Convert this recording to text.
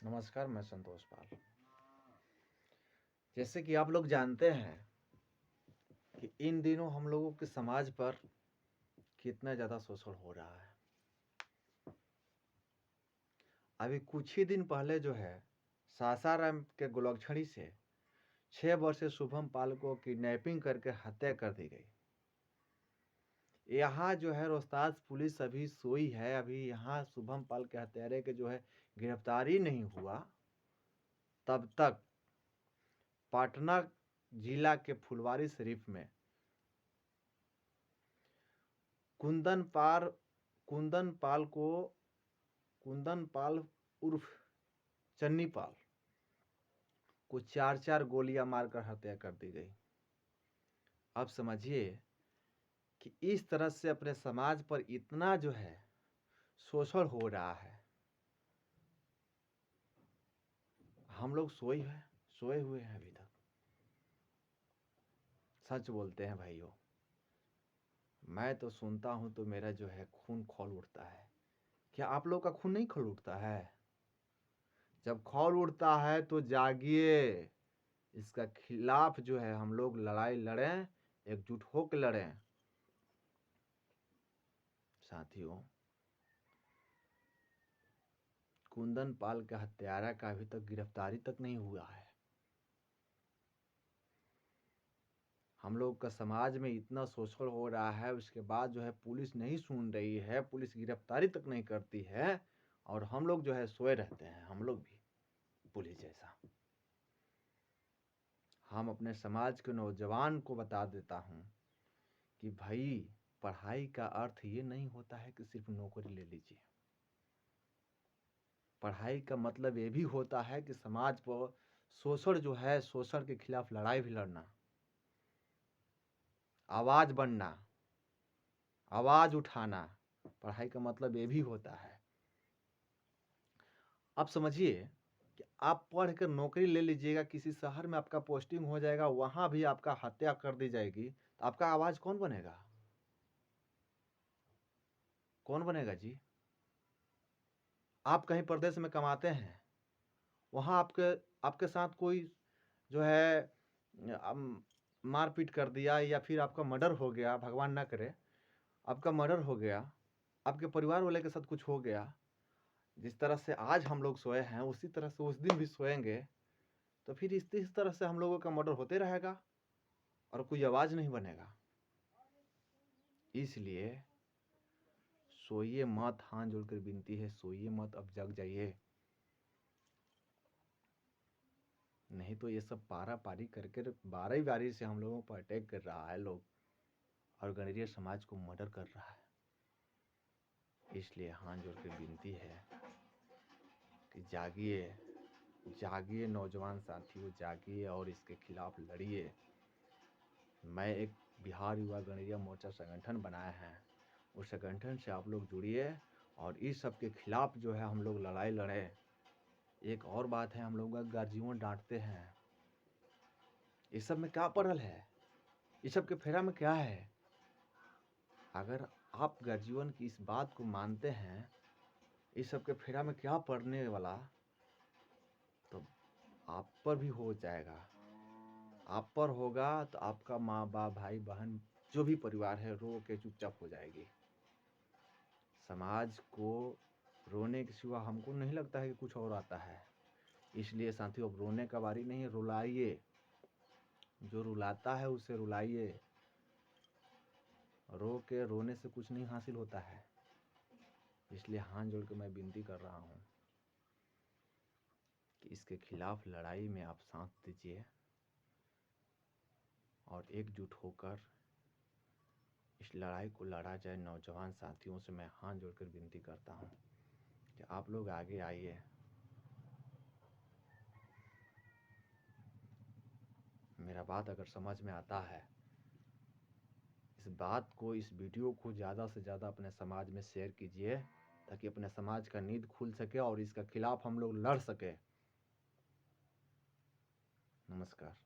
नमस्कार, मैं संतोष पाल। जैसे कि आप लोग जानते हैं कि इन दिनों हम लोगों के समाज पर कितना ज़्यादा शोषण हो रहा है। अभी कुछ ही दिन पहले जो है सासाराम के गोलकछड़ी से 6 वर्षीय शुभम पाल को किडनैपिंग करके हत्या कर दी गई। यहाँ जो है रोहतास पुलिस अभी सोई है। अभी यहाँ शुभम पाल के हत्यारे के जो है गिरफ्तारी नहीं हुआ, तब तक पटना जिला के फुलवारी शरीफ में कुंदन पाल उर्फ चन्नी पाल को 4 गोलियां मारकर हत्या कर दी गई। अब समझिए कि इस तरह से अपने समाज पर इतना जो है शोषण हो रहा है। हम लोग सोए हुए हैं अभी तक। सच बोलते हैं भाइयों, मैं तो सुनता हूं तो मेरा जो है खून खौल उठता है। क्या आप लोग का खून नहीं खौल उठता है? जब खौल उठता है तो जागिए, इसका खिलाफ जो है हम लोग लड़ाई लड़ें, एकजुट होकर लड़ें। साथियों, कुंदन पाल के हत्यारा का अभी तक गिरफ्तारी तक नहीं हुआ है। हम लोग का समाज में इतना शोषण हो रहा है, उसके बाद जो है पुलिस नहीं सुन रही है, पुलिस गिरफ्तारी तक नहीं करती है, और हम लोग जो है सोए रहते हैं। हम लोग भी पुलिस जैसा। हम अपने समाज के नौजवान को बता देता हूं कि भाई, पढ़ाई का अर्थ ये नहीं होता है कि सिर्फ नौकरी ले लीजिए। पढ़ाई का मतलब ये भी होता है कि समाज पर शोषण जो है, शोषण के खिलाफ लड़ाई भी लड़ना, आवाज बनना, आवाज उठाना। पढ़ाई का मतलब ये भी होता है। अब समझिए कि आप पढ़ कर नौकरी ले लीजिएगा, किसी शहर में आपका पोस्टिंग हो जाएगा, वहां भी आपका हत्या कर दी जाएगी, तो आपका आवाज कौन बनेगा? कौन बनेगा जी? आप कहीं प्रदेश में कमाते हैं, वहां आपके साथ कोई जो है मारपीट कर दिया, या फिर आपका मर्डर हो गया, भगवान ना करे आपका मर्डर हो गया, आपके परिवार वाले के साथ कुछ हो गया, जिस तरह से आज हम लोग सोए हैं उसी तरह से उस दिन भी सोएंगे, तो फिर इस तरह से हम लोगों का मर्डर होते रहेगा और कोई आवाज नहीं बनेगा। इसलिए सोइए मत, हाथ जोड़कर विनती है, सोइए मत, अब जग जाइए। नहीं तो ये सब पारा पारी करके बारी बारी से हम लोगों पर अटैक कर रहा है लोग, और गणरीय समाज को मर्डर कर रहा है। इसलिए हाथ जोड़ के विनती है कि जागिए, जागिए नौजवान साथियों, जागिए और इसके खिलाफ लड़िए। मैं एक बिहार युवा गणरीय मोर्चा संगठन बनाया है, उस संगठन से आप लोग जुड़िए और इस सब के खिलाफ जो है हम लोग लड़ाई लड़ें। एक और बात है, हम लोग का गार्जियन डांटते हैं, इस सब में क्या पड़ल है, इस सब के फेरा में क्या है? अगर आप गार्जियन की इस बात को मानते हैं, इस सब के फेरा में क्या पड़ने वाला, तो आप पर भी हो जाएगा। आप पर होगा तो आपका माँ बाप, भाई बहन, जो भी परिवार है, रो के चुपचाप हो जाएगी। समाज को रोने के सिवा हमको नहीं लगता है कि कुछ और आता है। इसलिए साथियों, अब रोने का बारी नहीं है, रुलाइए। जो रुलाता है उसे रुलाइए। रोने से कुछ नहीं हासिल होता है। इसलिए हाथ जोड़ के मैं विनती कर रहा हूँ कि इसके खिलाफ लड़ाई में आप साथ दीजिए और एकजुट होकर इस लड़ाई को लड़ा जाए। नौजवान साथियों से मैं हाथ जोड़कर विनती करता हूँ कि आप लोग आगे आइए। मेरा बात अगर समझ में आता है, इस वीडियो को ज़्यादा से ज़्यादा अपने समाज में शेयर कीजिए, ताकि अपने समाज का नींद खुल सके और इसका खिलाफ हम लोग लड़ सके। नमस्कार।